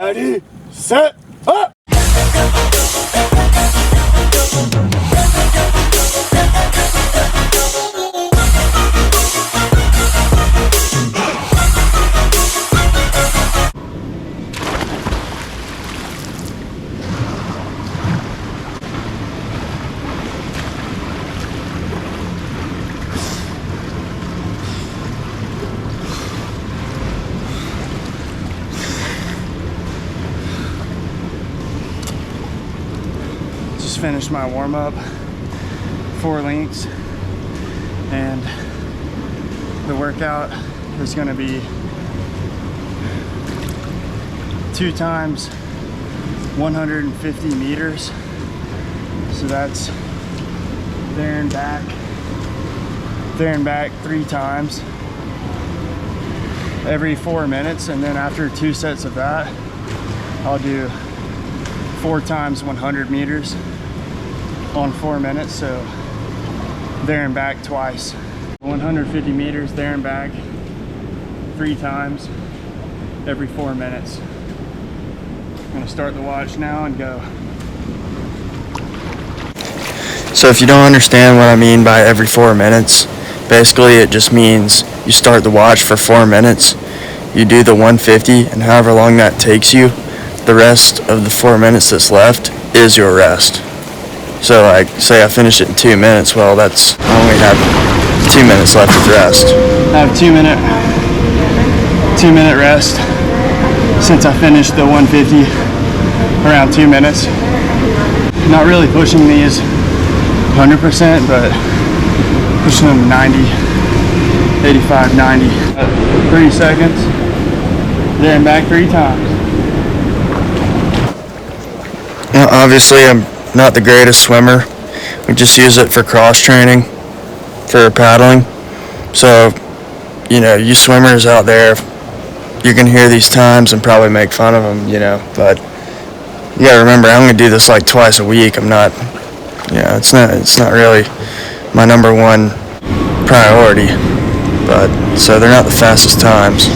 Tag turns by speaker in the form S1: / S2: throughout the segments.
S1: Ready, set, up!
S2: Just finished my warm-up, 4 lengths, and the workout is going to be 2 times 150 meters. So that's there and back 3 times every 4 minutes, and then after 2 sets of that, I'll do 4 times 100 meters on 4 minutes, so there and back twice. 150 meters there and back 3 times every 4 minutes. I'm gonna start the watch now and go.
S3: So if you don't understand what I mean by every 4 minutes, basically it just means you start the watch for 4 minutes, you do the 150, and however long that takes you, the rest of the 4 minutes that's left is your rest. So like, say I finish it in 2 minutes, well I only have 2 minutes left of rest.
S2: I have 2 minute rest since I finished the 150 around 2 minutes. Not really pushing these 100%, but pushing them 90, 85, 90. 30 seconds, there and back 3 times.
S3: You know, obviously I'm not the greatest swimmer. We just use it for cross training, for paddling. So, you know, you swimmers out there, you can hear these times and probably make fun of them, you know, but you gotta remember, I'm gonna do this like twice a week. I'm not, you know, it's not really my number one priority, but so they're not the fastest times.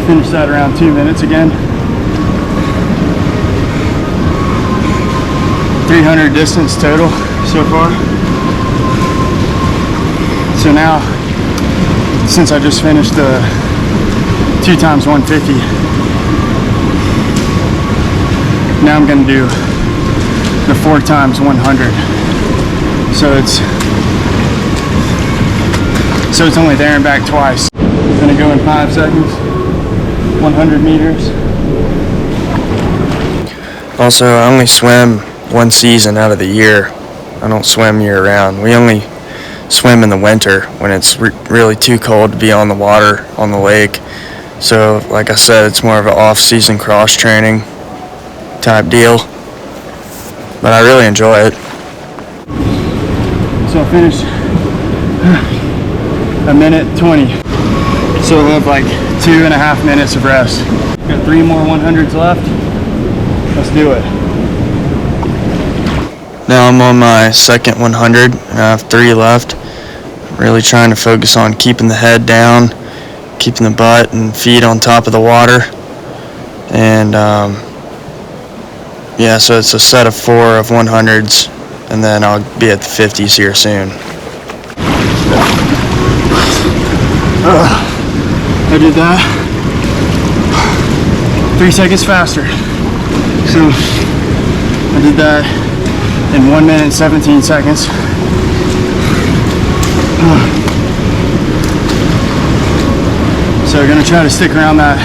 S2: Finish that around 2 minutes again. 300 distance total so far. So now, since I just finished the 2 times 150, now I'm gonna do the 4 times 100. So it's only there and back twice. I'm gonna go in 5 seconds, 100 meters.
S3: Also, I only swim 1 season out of the year. I don't swim year round. We only swim in the winter when it's really too cold to be on the water, on the lake. So, like I said, it's more of an off-season cross-training type deal. But I really enjoy it.
S2: So I finished 1:20. So I have like 2.5 minutes of rest. Got 3 more 100s left. Let's do it.
S3: Now I'm on my second 100, and I have 3 left. Really trying to focus on keeping the head down, keeping the butt and feet on top of the water. And yeah, so it's a set of 4 of 100s, and then I'll be at the 50s here soon.
S2: I did that 3 seconds faster. So I did that in 1 minute and 17 seconds. So we're gonna try to stick around that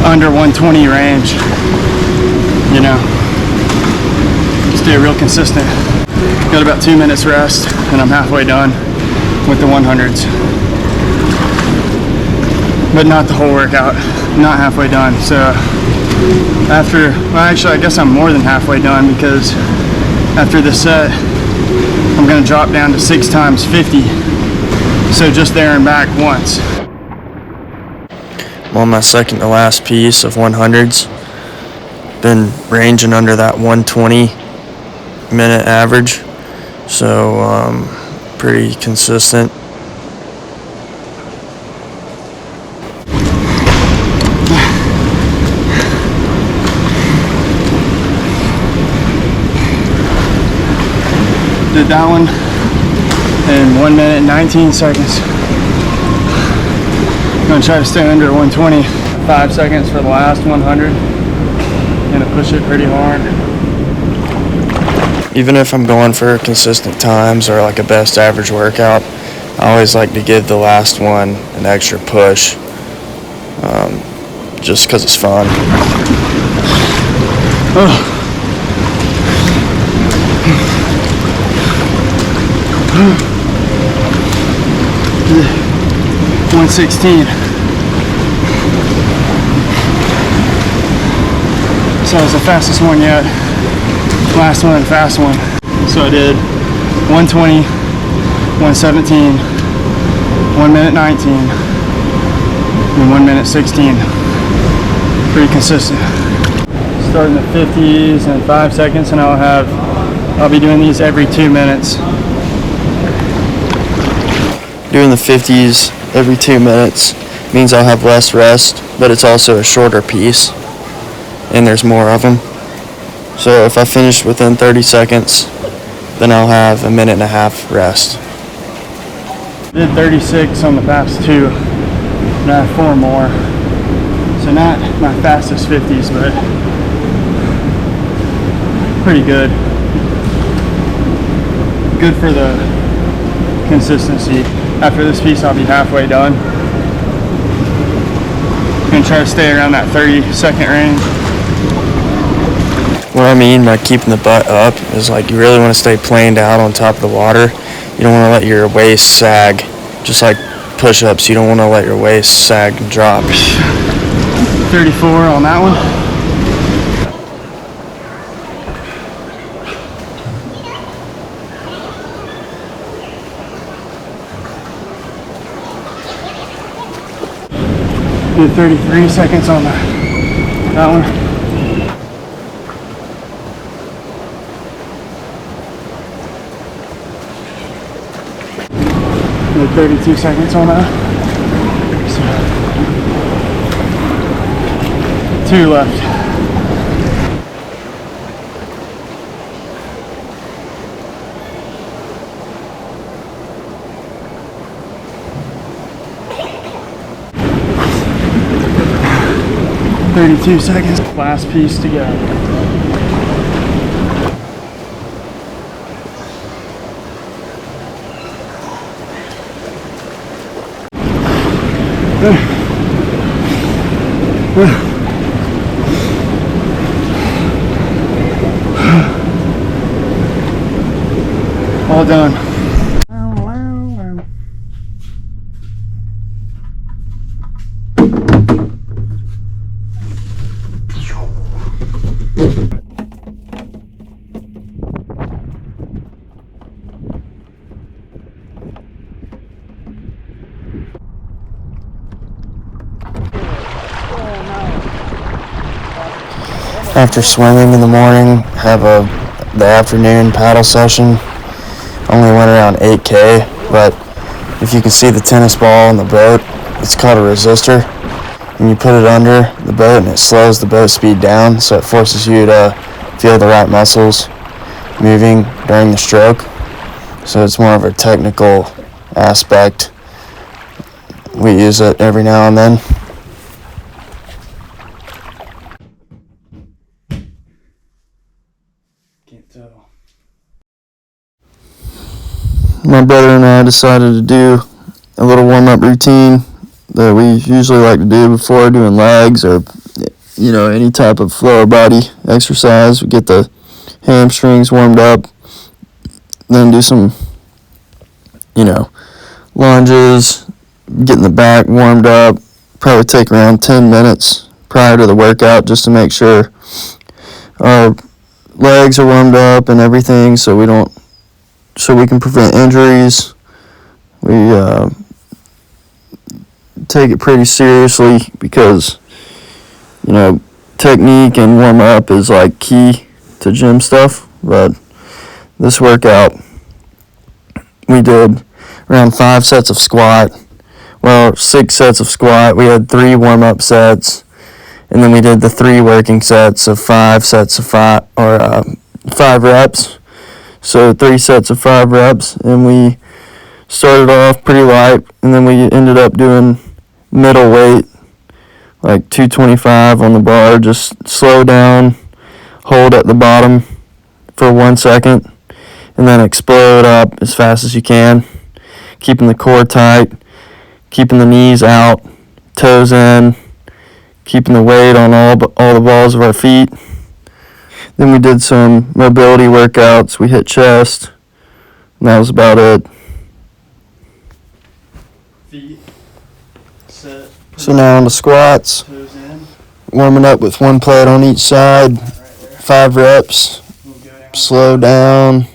S2: under 120 range, you know, stay real consistent. Got about 2 minutes rest and I'm halfway done with the 100s, but not the whole workout, not halfway done. So actually I guess I'm more than halfway done, because after this set I'm gonna drop down to 6 times 50, so just there and back once.
S3: I'm on my second to last piece of 100s. Been ranging under that 120 minute average, so pretty consistent.
S2: Did that one in 1 minute and 19 seconds. I'm gonna try to stay under 120. 5 seconds for the last 100. Gonna push it pretty hard.
S3: Even if I'm going for consistent times or like a best average workout, I always like to give the last one an extra push, just because it's fun.
S2: 116. So it was the fastest one yet. Last one, fast one. So I did 120, 117, 1 minute 19, and 1 minute 16. Pretty consistent. Starting the 50s in 5 seconds, and I'll be doing these every 2 minutes.
S3: Doing the 50s every 2 minutes means I'll have less rest, but it's also a shorter piece, and there's more of them. So if I finish within 30 seconds, then I'll have a minute and a half rest.
S2: Did 36 on the past 2, and I have 4 more. So not my fastest 50s, but pretty good. Good for the consistency. After this piece, I'll be halfway done. Gonna try to stay around that 30-second range.
S3: What I mean by keeping the butt up is like you really want to stay planed out on top of the water. You don't want to let your waist sag, just like push-ups. You don't want to let your waist sag and drop.
S2: 34 on that one. Did 33 seconds on that one. Did 32 seconds on that. So, 2 left. "32 seconds. Last piece to go. All done.
S3: After swimming in the morning, have the afternoon paddle session. Only went around 8K, but if you can see the tennis ball in the boat, it's called a resistor. And you put it under the boat and it slows the boat speed down, so it forces you to feel the right muscles moving during the stroke. So it's more of a technical aspect. We use it every now and then.
S2: Can't tell.
S3: My brother and I decided to do a little warm-up routine that we usually like to do before doing legs or, any type of lower body exercise. We get the hamstrings warmed up, then do some, lunges, getting the back warmed up. Probably take around 10 minutes prior to the workout just to make sure our legs are warmed up and everything, so we can prevent injuries. We take it pretty seriously because, technique and warm up is like key to gym stuff. But this workout, we did around 5 sets of squat. Well, 6 sets of squat. We had 3 warm up sets, and then we did the 3 working sets of 5 sets of 5 reps. So 3 sets of 5 reps, and we started off pretty light, and then we ended up doing middle weight, like 225 on the bar. Just slow down, hold at the bottom for 1 second, and then explode up as fast as you can, keeping the core tight, keeping the knees out, toes in, keeping the weight on all the balls of our feet. Then we did some mobility workouts. We hit chest, and that was about it.
S2: Feet, set,
S3: So now on the squats,
S2: toes in,
S3: warming up with 1 plate on each side,
S2: right there.
S3: 5 reps,
S2: We'll go down
S3: slow down,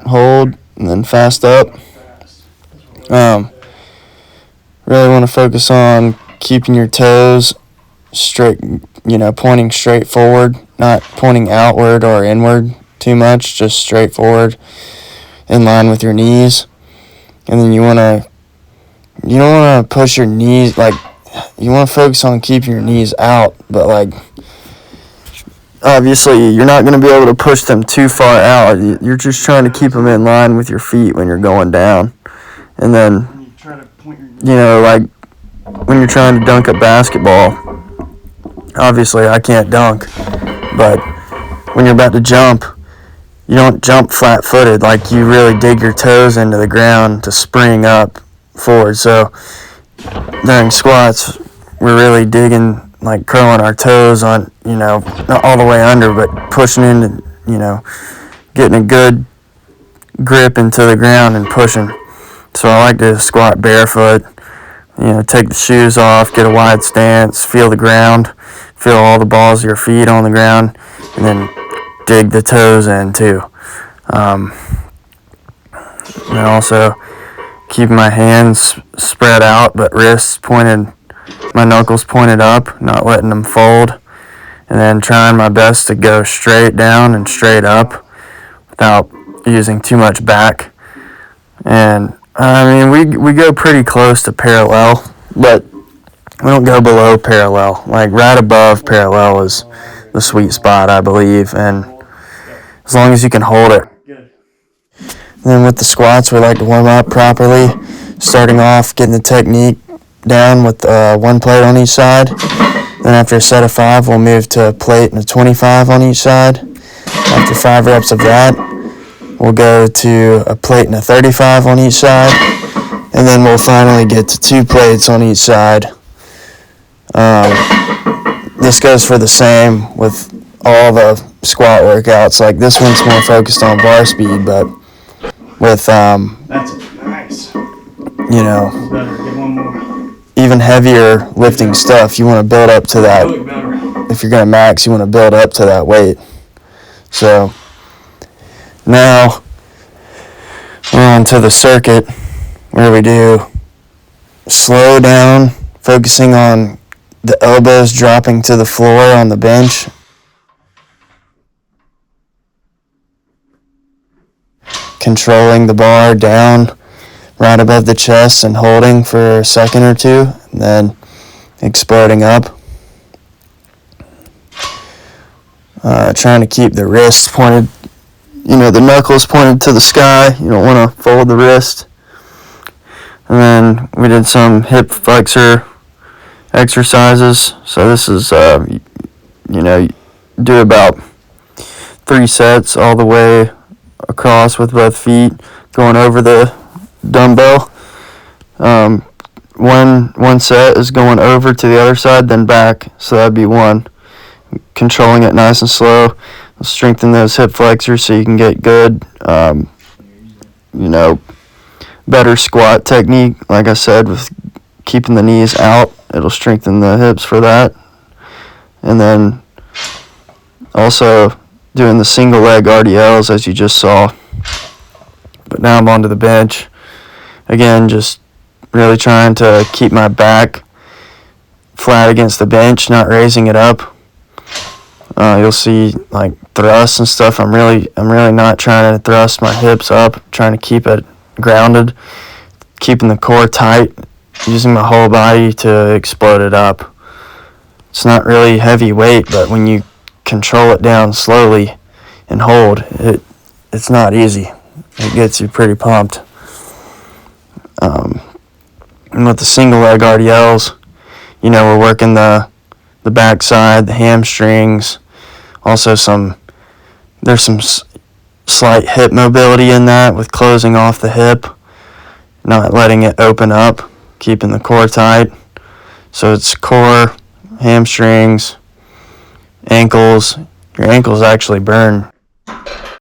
S3: hold, and then fast up.
S2: fast.
S3: Really want to focus on keeping your toes straight, pointing straight forward, not pointing outward or inward too much, just straight forward in line with your knees. And then you don't want to push your knees, like, you want to focus on keeping your knees out, but, like, obviously you're not going to be able to push them too far out. You're just trying to keep them in line with your feet when you're going down. And then,
S2: When you try to point your
S3: like when you're trying to dunk a basketball, obviously I can't dunk, but when you're about to jump, you don't jump flat-footed. Like, you really dig your toes into the ground to spring up forward. So during squats, we're really digging, like curling our toes on, not all the way under, but pushing into, getting a good grip into the ground and pushing. So I like to squat barefoot, take the shoes off, get a wide stance, feel the ground, feel all the balls of your feet on the ground, and then dig the toes in too. And also keeping my hands spread out, but wrists pointed, my knuckles pointed up, not letting them fold, and then trying my best to go straight down and straight up without using too much back. And we go pretty close to parallel, but we don't go below parallel. Like, right above parallel is the sweet spot, I believe, and as long as you can hold it.
S2: Good.
S3: And then with the squats, we like to warm up properly, starting off getting the technique down with 1 plate on each side. Then after a set of 5, we'll move to a plate and a 25 on each side. After 5 reps of that, we'll go to a plate and a 35 on each side, and then we'll finally get to 2 plates on each side. This goes for the same with all the squat workouts. Like, this one's more focused on bar speed, but with
S2: That's nice. Better. Get one more.
S3: even heavier lifting stuff, you want to build up to that.
S2: Look better.
S3: If you're gonna max, you want to build up to that weight. So now we're on to the circuit, where we do slow down, focusing on the elbows dropping to the floor on the bench. Controlling the bar down right above the chest and holding for a second or two, and then exploding up. Trying to keep the wrists pointed, the knuckles pointed to the sky. You don't want to fold the wrist. And then we did some hip flexor exercises. So this is, do about 3 sets all the way across with both feet, going over the dumbbell. One set is going over to the other side, then back. So that'd be 1. Controlling it nice and slow. Strengthen those hip flexors so you can get good, better squat technique. Like I said, with keeping the knees out, it'll strengthen the hips for that. And then also doing the single leg RDLs, as you just saw. But now I'm onto the bench. Again, just really trying to keep my back flat against the bench, not raising it up. You'll see, like, thrusts and stuff. I'm really not trying to thrust my hips up. I'm trying to keep it grounded, keeping the core tight, using my whole body to explode it up. It's not really heavy weight, but when you control it down slowly and hold, it's not easy. it gets you pretty pumped. And with the single leg RDLs, you know, we're working the backside, the hamstrings, also there's some slight hip mobility in that with closing off the hip, not letting it open up, keeping the core tight. So it's core, hamstrings, ankles. Your ankles actually burn